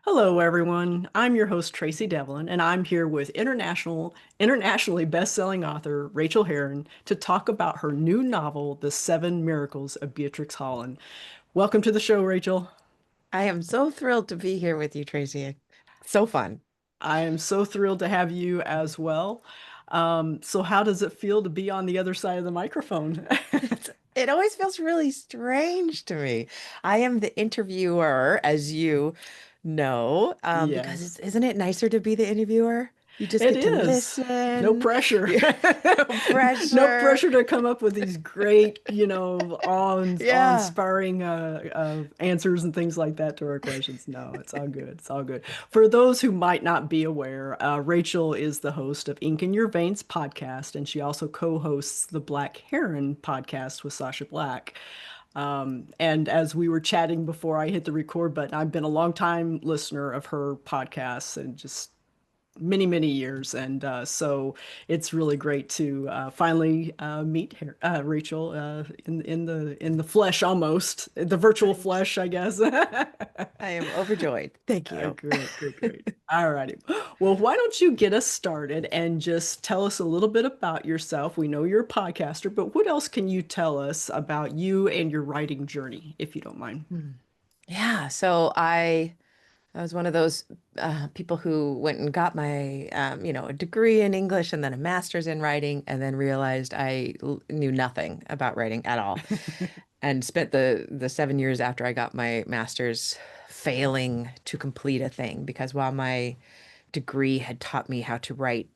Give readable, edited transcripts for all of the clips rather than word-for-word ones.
Hello, everyone. I'm your host, Tracey Devlyn, and I'm here with internationally best-selling author Rachael Herron to talk about her new novel, The Seven Miracles of Beatrix Holland. Welcome to the show, Rachael. I am so thrilled to be here with you, Tracy. So fun. I am so thrilled to have you as well. So how does it feel to be on the other side of the microphone? It always feels really strange to me. I am the interviewer, as you know, because Yes, isn't it nicer to be the interviewer? You just it get to is. No listen. pressure. No No pressure. pressure to come up with these great, Yeah. awe-inspiring answers and things like that to our questions. No, it's all good. It's all good. For those who might not be aware, Rachael is the host of Ink in Your Veins podcast, and she also co-hosts the Black Heron podcast with Sasha Black. And as we were chatting before I hit the record button, I've been a long time listener of her podcasts and just many years, and so it's really great to finally meet her, Rachael in the flesh, almost the virtual I'm, flesh, I guess. I am overjoyed. Thank you. Great. All righty. Well, why don't you get us started and just tell us a little bit about yourself? We know you're a podcaster, but what else can you tell us about you and your writing journey, if you don't mind? Hmm. Yeah, I was one of those people who went and got my, a degree in English and then a master's in writing, and then realized knew nothing about writing at all, and spent the 7 years after I got my master's failing to complete a thing because while my degree had taught me how to write,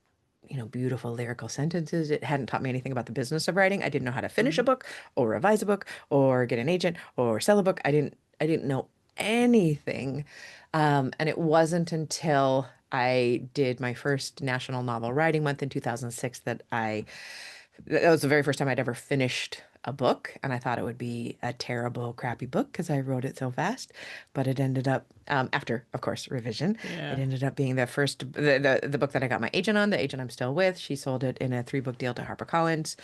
beautiful lyrical sentences, it hadn't taught me anything about the business of writing. I didn't know how to finish a Mhm. book or revise a book or get an agent or sell a book. I didn't know anything. And it wasn't until I did my first National Novel Writing Month in 2006 that was the very first time I'd ever finished a book. And I thought it would be a terrible, crappy book because I wrote it so fast. But it ended up, after, of course, revision, it Yeah. ended up being the book that I got my agent on, the agent I'm still with. She sold it in a three-book deal to HarperCollins,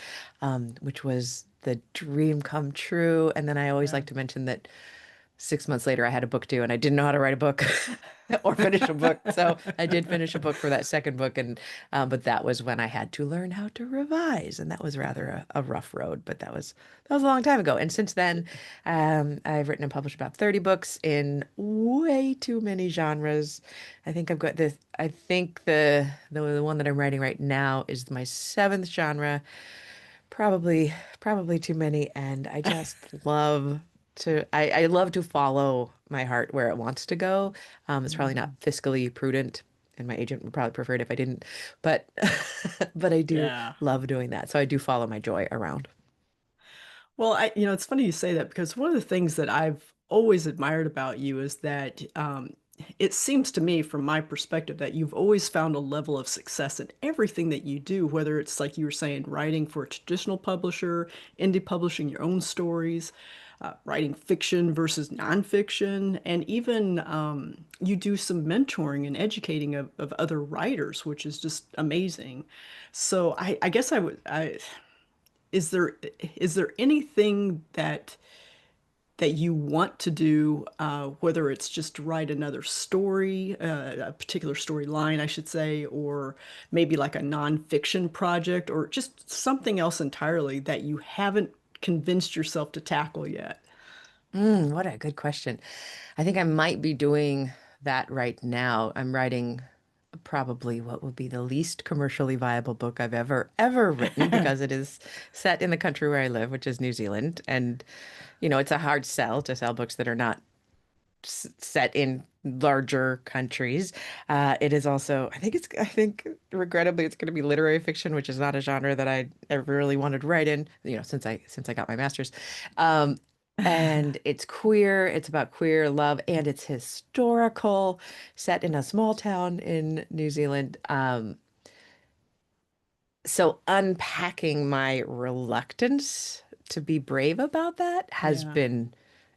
which was the dream come true. And then I always Yeah. like to mention that 6 months later, I had a book due and I didn't know how to write a book or finish a book. So I did finish a book for that second book, and but that was when I had to learn how to revise, and that was rather a rough road. But that was a long time ago. And since then, I've written and published about 30 books in way too many genres. I think I've got this. I think the one that I'm writing right now is my seventh genre. Probably too many, and I just love I love to follow my heart where it wants to go. It's probably not Mhm. fiscally prudent, and my agent would probably prefer it if I didn't, but but I do Yeah. love doing that. So I do follow my joy around. Well, it's funny you say that because one of the things that I've always admired about you is that it seems to me, from my perspective, that you've always found a level of success in everything that you do, whether it's like you were saying, writing for a traditional publisher, indie publishing your own stories, writing fiction versus nonfiction, and even you do some mentoring and educating of other writers, which is just amazing. So I guess is there is there anything that you want to do, whether it's just to write another story, a particular storyline, I should say, or maybe like a nonfiction project, or just something else entirely that you haven't convinced yourself to tackle yet? What a good question. I think I might be doing that right now. I'm writing probably what would be the least commercially viable book I've ever written because it is set in the country where I live, which is New Zealand. And, it's a hard sell to sell books that are not set in larger countries. It is also, I think regrettably, it's going to be literary fiction, which is not a genre that I ever really wanted to write in, since I got my master's. Um, and it's queer, it's about queer love, and it's historical, set in a small town in New Zealand. So unpacking my reluctance to be brave about that has Yeah, been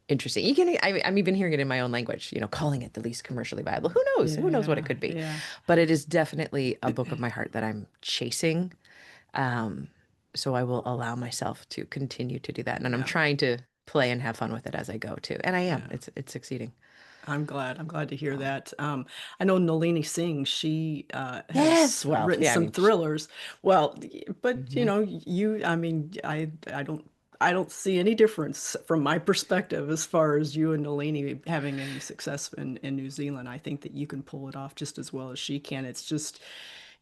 interesting. I'm even hearing it in my own language, calling it the least commercially viable. Who knows? Who knows what it yeah, could be? yeah. But it is definitely a book of my heart that I'm chasing. Um, so I will allow myself to continue to do that. And I'm Yeah, trying to play and have fun with it as I go too. And I am. yeah. It's succeeding. I'm glad. I'm glad to hear that. I know Nalini Singh, she Yes. has Well, written yeah, I some mean, thrillers. Well, but you mhm. know, I mean, I don't see any difference from my perspective as far as you and Nalini having any success in New Zealand. I think that you can pull it off just as well as she can. It's just,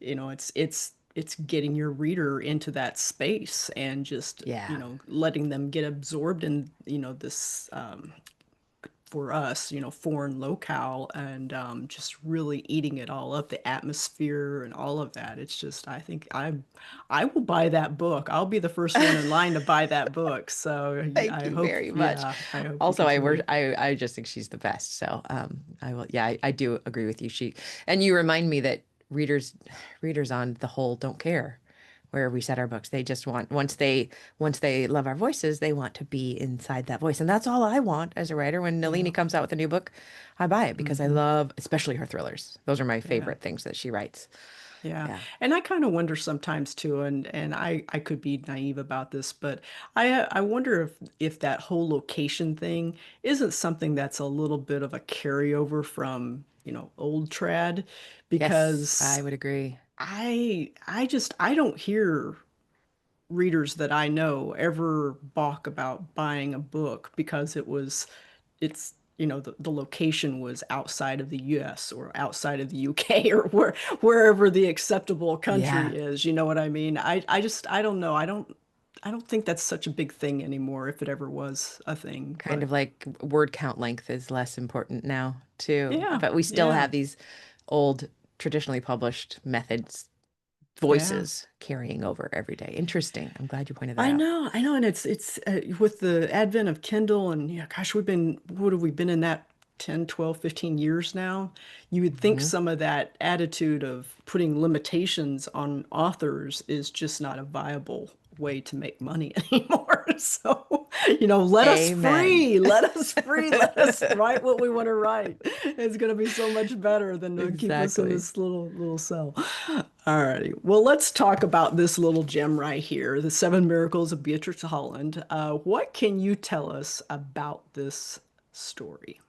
you know, it's getting your reader into that space and just, you Yeah. know, letting them get absorbed in, you know, this for us, you know, foreign locale and just really eating it all up, the atmosphere and all of that. It's just, I will buy that book. I'll be the first one in line to buy that book. So Thank I you hope, very much. yeah, I hope you Also, continue. I just think she's the best. So, I will, yeah, I do agree with you. And you remind me that readers, readers on the whole don't care where we set our books. They just want, once they love our voices, they want to be inside that voice. And that's all I want as a writer. When Yeah. Nalini comes out with a new book, I buy it because I Hmm. love, especially her thrillers. Those are my Yeah. favorite things that she writes. Yeah. Yeah. And I kind of wonder sometimes too, and I could be naive about this, but I wonder if that whole location thing isn't something that's a little bit of a carryover from, you know, old trad, Yes, because I would agree. I don't hear readers that I know ever balk about buying a book because it's you know the location was outside of the US or outside of the UK or wherever the acceptable country Yeah. is, you know what I mean? I just I don't know. I don't think that's such a big thing anymore if it ever was a thing, Kind but of like word count length is less important now too. yeah, But we still yeah. have these old, traditionally published methods, Yeah. voices carrying over every day. Interesting. I'm glad you pointed that out. I know, and it's with the advent of Kindle and yeah, gosh, what have we been in that 10, 12, 15 years now? You would think Hmm. some of that attitude of putting limitations on authors is just not a viable way to make money anymore. So, you know, Amen. let us free, let us write what we want to write. It's going to be so much better than to keep us in Exactly. this little cell. All righty. Well, let's talk about this little gem right here, the Seven Miracles of Beatrix Holland. What can you tell us about this story?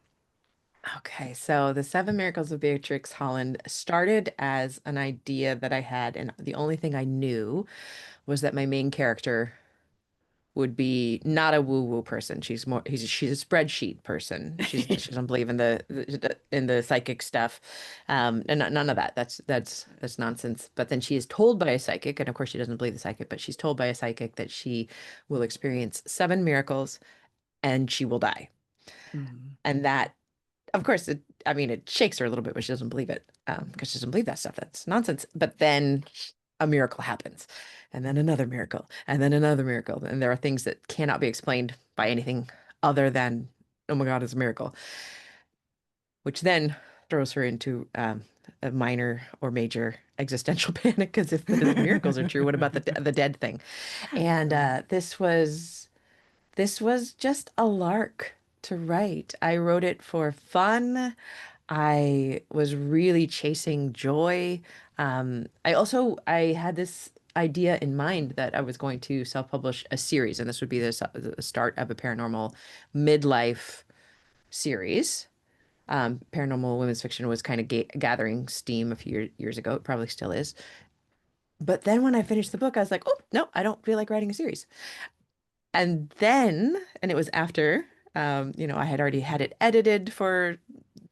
Okay, so the Seven Miracles of Beatrix Holland started as an idea that I had, and the only thing I knew was that my main character would be not a woo-woo person. She's a spreadsheet person. She doesn't believe in in the psychic stuff, and none of that. That's nonsense. But then she is told by a psychic, and of course she doesn't believe the psychic, but she's told by a psychic that she will experience seven miracles and she will die. Mhm. And that, of course, I mean, it shakes her a little bit when she doesn't believe it, because she doesn't believe that stuff. That's nonsense. But then a miracle happens, and then another miracle, and then another miracle. And there are things that cannot be explained by anything other than, oh my God, it's a miracle, which then throws her into a minor or major existential panic. Because if the miracles are true, what about the dead thing? And Right. this was just a lark to write. I wrote it for fun. I was really chasing joy. I had this idea in mind that I was going to self-publish a series, and this would be the start of a paranormal midlife series. Paranormal women's fiction was kind of gathering steam a few years ago. It probably still is. But then when I finished the book, I was like, oh, no, I don't feel like writing a series. And it was after, I had already had it edited for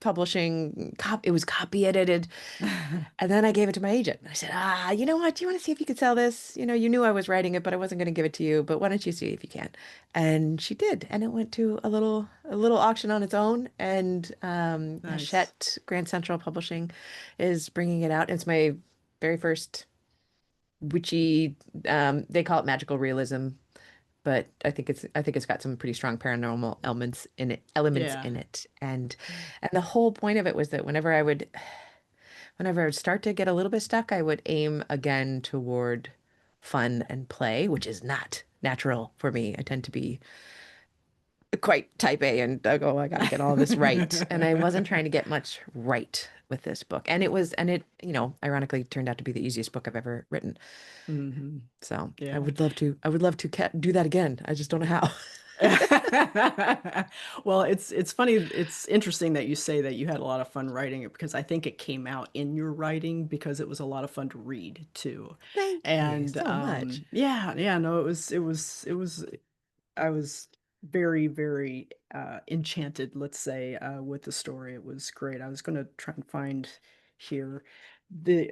publishing. It was copy edited. And then I gave it to my agent. I said, you know what? Do you want to see if you could sell this? You knew I was writing it, but I wasn't going to give it to you. But why don't you see if you can? And she did. And it went to a little auction on its own. And Nice. Hachette Grand Central Publishing is bringing it out. It's my very first witchy, they call it magical realism, but I think it's got some pretty strong paranormal elements Yeah. in it. And the whole point of it was that whenever I would start to get a little bit stuck, I would aim again toward fun and play, which is not natural for me. I tend to be quite type A and I go, I got to get all this right. And I wasn't trying to get much right with this book. And it ironically turned out to be the easiest book I've ever written. Hmm. So I Yeah. would love to, I would love to do that again. I just don't know how. Well, it's funny. It's interesting that you say that you had a lot of fun writing it because I think it came out in your writing because it was a lot of fun to read too. Thank you And so much. yeah, yeah, no, it was I was very, very enchanted, let's say, with the story. It was great. I was going to try and find here the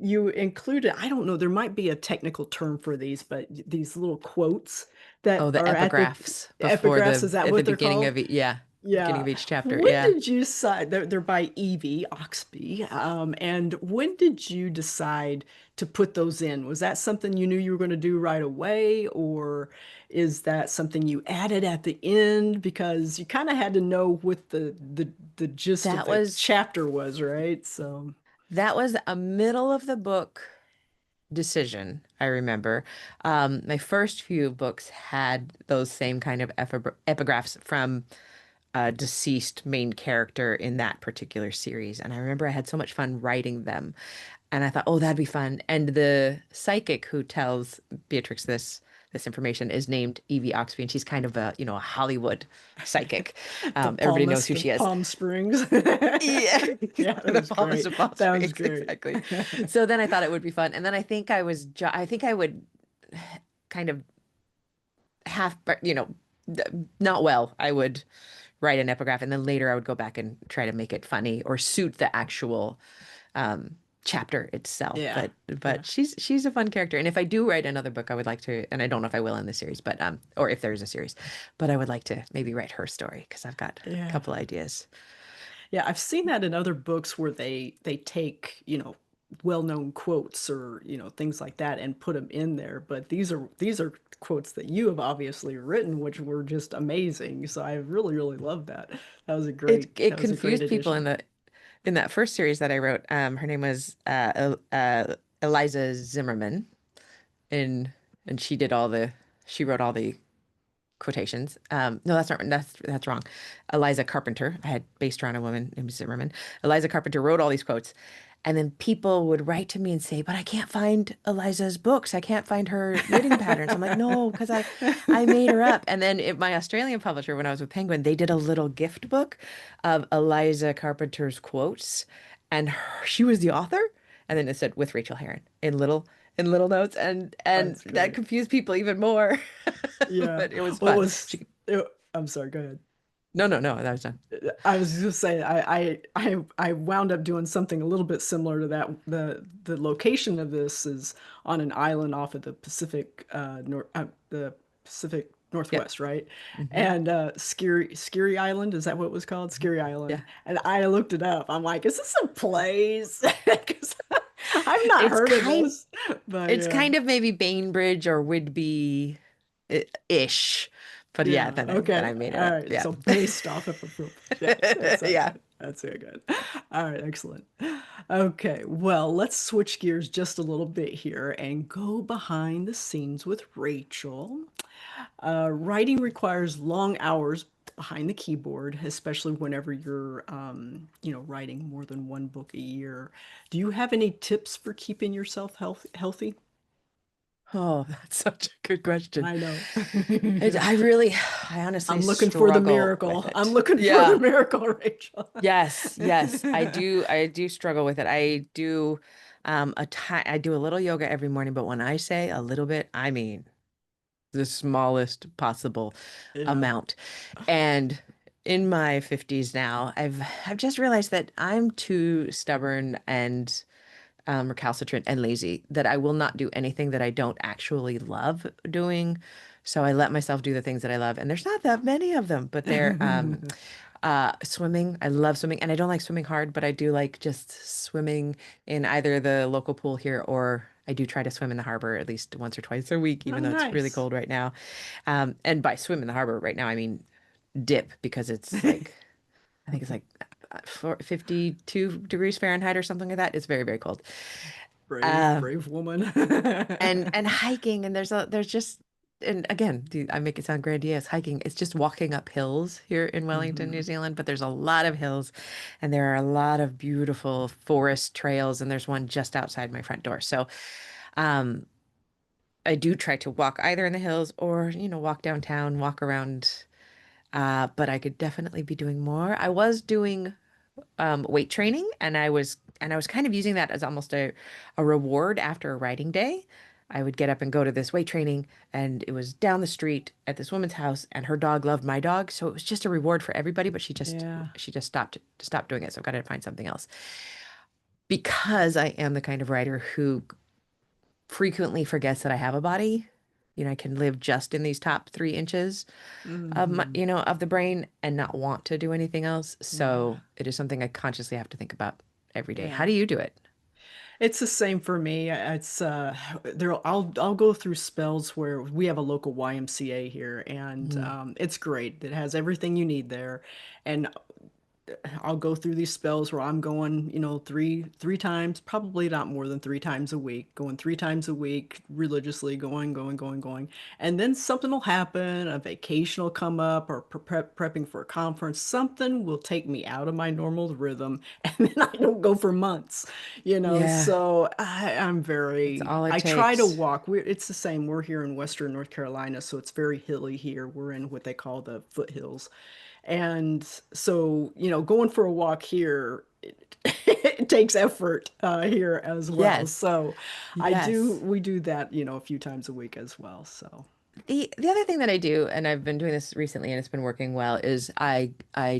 you included, I don't know, there might be a technical term for these, but these little quotes Oh, that the are at the epigraphs before epigraphs, is that at the what they're beginning called? of yeah, beginning Yeah. of each chapter. When Yeah. did you decide they're by Evie Oxby? And when did you decide to put those in? Was that something you knew you were going to do right away, or is that something you added at the end because you kind of had to know what the gist of That the was chapter was, right? So, that was a middle of the book decision, I remember. My first few books had those same kind of epigraphs from a deceased main character in that particular series. And I remember I had so much fun writing them. And I thought, oh, that'd be fun. And the psychic who tells Beatrix this information is named Evie Oxby, and she's kind of a, a Hollywood psychic. the Everybody knows palmist who of she is. Palm Springs. Yeah, Yeah, that the was Palms great. of Palm That was Springs, great. exactly. So then I thought it would be fun, and then I think I would kind of half, not well. I would write an epigraph, and then later I would go back and try to make it funny or suit the actual um, chapter itself. Yeah. But Yeah. she's a fun character, and if I do write another book, I would like to, and I don't know if I will in the series, but or if there's a series, but I would like to maybe write her story because I've got a Yeah. couple ideas. Yeah, I've seen that in other books where they take, well-known quotes or, things like that and put them in there, but these are quotes that you have obviously written which were just amazing. So I really, really love that. It That was a great confused people addition. in that first series that I wrote. Her name was Eliza Zimmerman, and she did she wrote all the quotations. No, that's wrong. Eliza Carpenter. I had based around a woman named Zimmerman. Eliza Carpenter wrote all these quotes. And then people would write to me and say, "But I can't find Eliza's books. I can't find her knitting patterns." I'm like, "No, because I made her up." And then my Australian publisher, when I was with Penguin, they did a little gift book of Eliza Carpenter's quotes, and she was the author. And then it said with Rachael Herron in little notes, and That's that great. confused people even more. Yeah. But it was What fun. was I'm sorry, go ahead. No, that was done. I was just saying I wound up doing something a little bit similar to that. The location of this is on an island off of the Pacific Yep. Northwest, right? Hmm. And Scary Island, is that what it was called? Scary Island. Yeah. And I looked it up. I'm like, is this a place? 'Cause I've not It's heard of kind this. But it's yeah. kind of maybe Bainbridge or Whidbey ish. But yeah, Yeah, then okay. I made it All up. right. Yeah. So based off of a real, yeah, that sounds Yeah. good. That's very good. All right, excellent. Okay, well, let's switch gears just a little bit here and go behind the scenes with Rachel. Writing requires long hours behind the keyboard, especially whenever you're, writing more than one book a year. Do you have any tips for keeping yourself healthy? Oh, that's such a good question. I know. I honestly I'm looking for the struggle with miracle. I'm it. looking for the Yeah. miracle, Rachel. Yes, I do struggle with it. I do I do a little yoga every morning, but when I say a little bit, I mean the smallest possible Yeah. amount. And in my 50s now, I've just realized that I'm too stubborn and recalcitrant and lazy that I will not do anything that I don't actually love doing. So I let myself do the things that I love, and there's not that many of them, but they're swimming. I love swimming, and I don't like swimming hard, but I do like just swimming in either the local pool here or I do try to swim in the harbor at least once or twice a week, Oh, even though it's really nice. cold right now. And by swim in the harbor right now, I mean dip because it's like, I think it's like 52 degrees Fahrenheit or something like that. It's very, very cold. Brave, Uh, brave woman. and hiking, and there's just, and again, I make it sound grandiose. Hiking, it's just walking up hills here in Wellington, New Hmm. Zealand, but there's a lot of hills, and there are a lot of beautiful forest trails, and there's one just outside my front door. So, um, I do try to walk either in the hills or, walk downtown, walk around. But I could definitely be doing more. I was doing weight training, and I was kind of using that as almost a reward after a writing day. I would get up and go to this weight training, and it was down the street at this woman's house, and her dog loved my dog, so it was just a reward for everybody. But Yeah. she just stopped doing it, so I've got to find something else because I am the kind of writer who frequently forgets that I have a body. I can live just in these top 3 inches of Hmm. of the brain and not want to do anything else. Yeah. So it is something I consciously have to think about every day. How Yeah. do you do it? It's the same for me. It's there. I'll go through spells where we have a local YMCA here, and Mm. it's great. It has everything you need there, and I'll go through these spells where I'm going, three times, probably not more than 3 times a week, going 3 times a week religiously, going. And then something will happen, a vacation will come up, or prepping for a conference. Something will take me out of my normal rhythm, and then I don't go for months, Yeah, So that's all it I try to takes. walk. It's the same. We're here in Western North Carolina, so it's very hilly here. We're in what they call the foothills. And so, going for a walk here, it takes effort here as well. Yes. So Yes. we do that, a few times a week as well. So, The other thing that I do, and I've been doing this recently and it's been working well, is I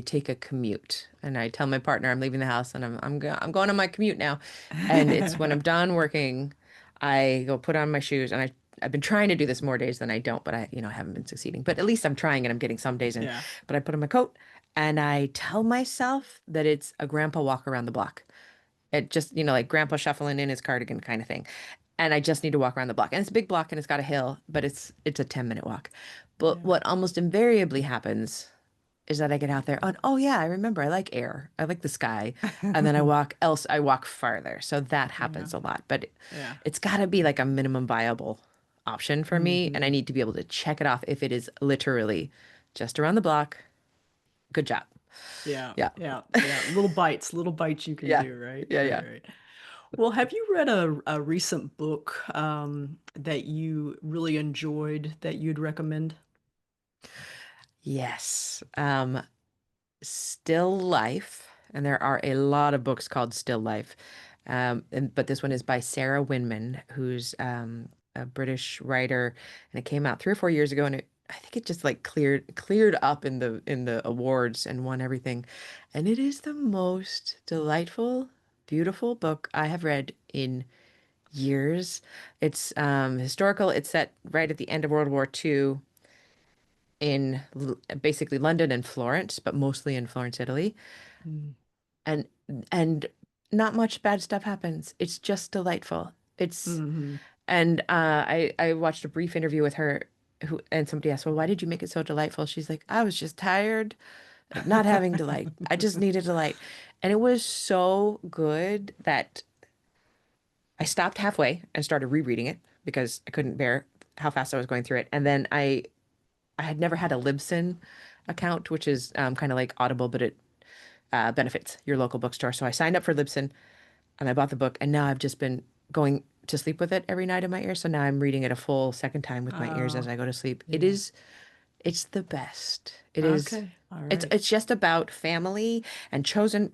take a commute and I tell my partner I'm leaving the house and I'm going on my commute now. And it's when I'm done working, I go put on my shoes and I've been trying to do this more days than I don't, but I haven't been succeeding. But at least I'm trying and I'm getting some days in. yeah. But I put on my coat and I tell myself that it's a grandpa walk around the block. It just, like grandpa shuffling in his cardigan kind of thing. And I just need to walk around the block. And it's a big block and it's got a hill, but it's a 10-minute walk. But Yeah. what almost invariably happens is that I get out there and oh yeah, I remember I like air. I like the sky. And then I walk farther. So that Yeah. happens a lot. But Yeah. it's gotta be like a minimum viable option for me. And I Hmm. need to be able to check it off if it is literally just around the block. Good job. Yeah. Yeah. Yeah. Little bites you can Yeah. do, right? Yeah, Right, yeah. right. Well, have you read a recent book that you really enjoyed that you'd recommend? Yes. Still Life, and there are a lot of books called Still Life. But this one is by Sarah Winman, who's a British writer, and it came out 3 or 4 years ago, and I think it just like cleared up in the awards and won everything. And it is the most delightful, beautiful book I have read in years. It's historical. It's set right at the end of World War II in basically London and Florence, but mostly in Florence, Italy. Mm. And and not much bad stuff happens. It's just delightful. It's Hmm. and I watched a brief interview with her who and somebody asked, "Well, why did you make it so delightful?" She's like, "I was just tired of not having delight. I just needed delight." And it was so good that I stopped halfway and started rereading it because I couldn't bear how fast I was going through it. And then I had never had a Libsyn account, which is kind of like Audible, but it benefits your local bookstore. So I signed up for Libsyn and I bought the book, and now I've just been going to sleep with it every night in my ear. So now I'm reading it a full second time with my ears as Oh, I go to sleep. yeah. It's the best. Okay. All right. It's just about family and chosen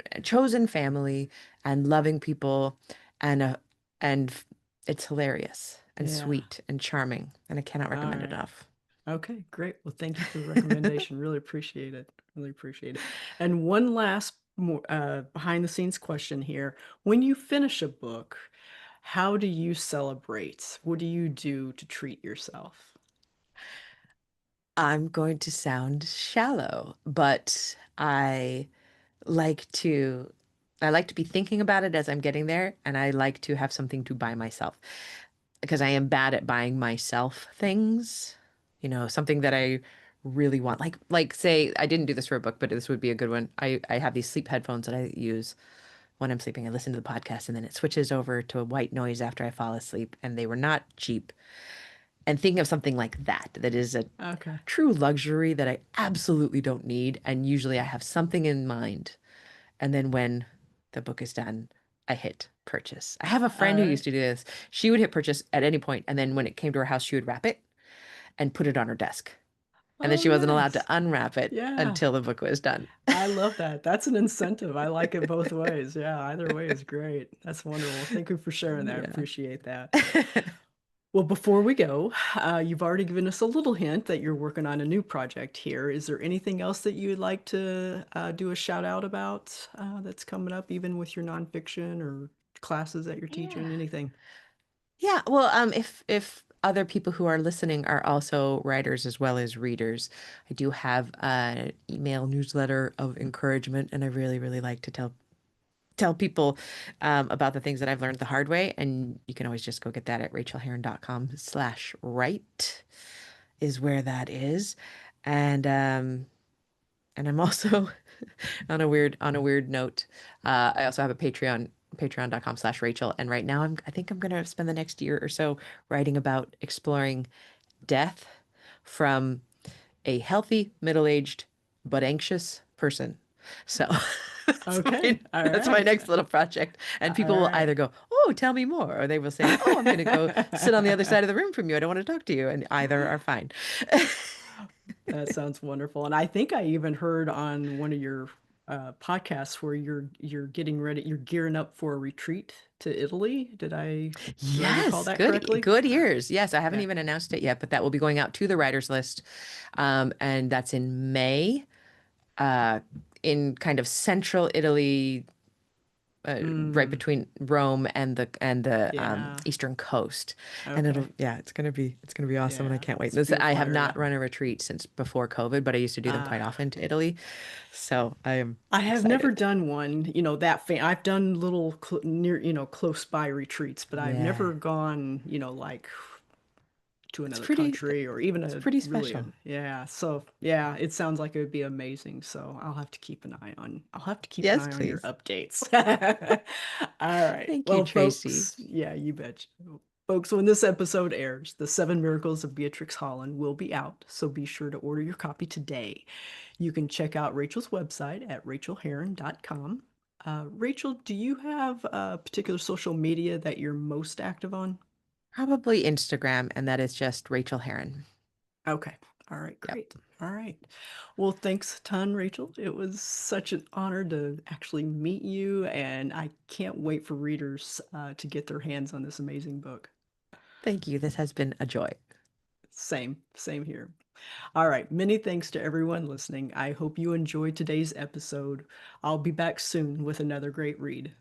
family and loving people, and and it's hilarious and Yeah. sweet and charming, and I cannot All recommend it right. enough. Okay, great. Well, thank you for the recommendation. Really appreciate it. Really appreciate it. And one last more behind the scenes question here. When you finish a book, how do you celebrate? What do you do to treat yourself? I'm going to sound shallow, but like to I like to be thinking about it as I'm getting there, and I like to have something to buy myself because I am bad at buying myself things. Something that I really want. Like say I didn't do this for a book, but this would be a good one. I have these sleep headphones that I use when I'm sleeping. I listen to the podcast and then it switches over to a white noise after I fall asleep, and they were not cheap. And thinking of something like that, that is a Okay. true luxury that I absolutely don't need. And usually I have something in mind. And then when the book is done, I hit purchase. I have a All friend who right. used to do this. She would hit purchase at any point, and then when it came to her house, she would wrap it and put it on her desk. And then Oh, she wasn't allowed to nice. unwrap it Yeah. until the book was done. I love that. That's an incentive. I like it both ways. Yeah, either way is great. That's wonderful. Thank you for sharing that. I Yeah. appreciate that. Well, before we go, you've already given us a little hint that you're working on a new project here. Is there anything else that you would like to do a shout out about that's coming up, even with your nonfiction or classes that you're Yeah. teaching? Anything? Yeah, well, if other people who are listening are also writers as well as readers, I do have an email newsletter of encouragement, and I really, really like to tell people about the things that I've learned the hard way. And you can always just go get that at rachelherron.com/write is where that is. And I'm also on a weird note, I also have a patreon.com/Rachel. And right now I think I'm gonna spend the next year or so writing about exploring death from a healthy, middle-aged, but anxious person. So Okay. All that's my right. next little project. And All people will right. either go, "Oh, tell me more," or they will say, "Oh, I'm going to go sit on the other side of the room from you. I don't want to talk to you." And either are fine. That sounds wonderful. And I think I even heard on one of your podcasts where you're getting ready, you're gearing up for a retreat to Italy. Do I recall Yes, that correctly? good ears. Yes, I haven't Yeah. even announced it yet, but that will be going out to the writers list, and that's in May, uh, in kind of central Italy, right Mm, between Rome and the yeah. eastern coast. And Okay. it's gonna be awesome, and I Yeah. can't wait. It's a I beautiful have not area. run a retreat since before COVID, but I used to do them quite Ah. often to Italy, so I am I have never excited. done one, that I've done little near, close by retreats, but I've never Yeah, gone, like to it's another pretty country or even it's a pretty really special. yeah. So yeah, it sounds like it would be amazing. So I'll have to keep an Yes, eye on your please. updates. All right. Thank you, Well, Tracy. folks, yeah, you bet. Folks, when this episode airs, The Seven Miracles of Beatrix Holland will be out, so be sure to order your copy today. You can check out Rachel's website at rachaelherron.com. Rachel, do you have a particular social media that you're most active on? Probably Instagram, and that is just Rachael Herron. Okay. All right, Yep. great. All right. Well, thanks a ton, Rachel. It was such an honor to actually meet you, and I can't wait for readers to get their hands on this amazing book. Thank you. This has been a joy. Same here. All right. Many thanks to everyone listening. I hope you enjoyed today's episode. I'll be back soon with another great read.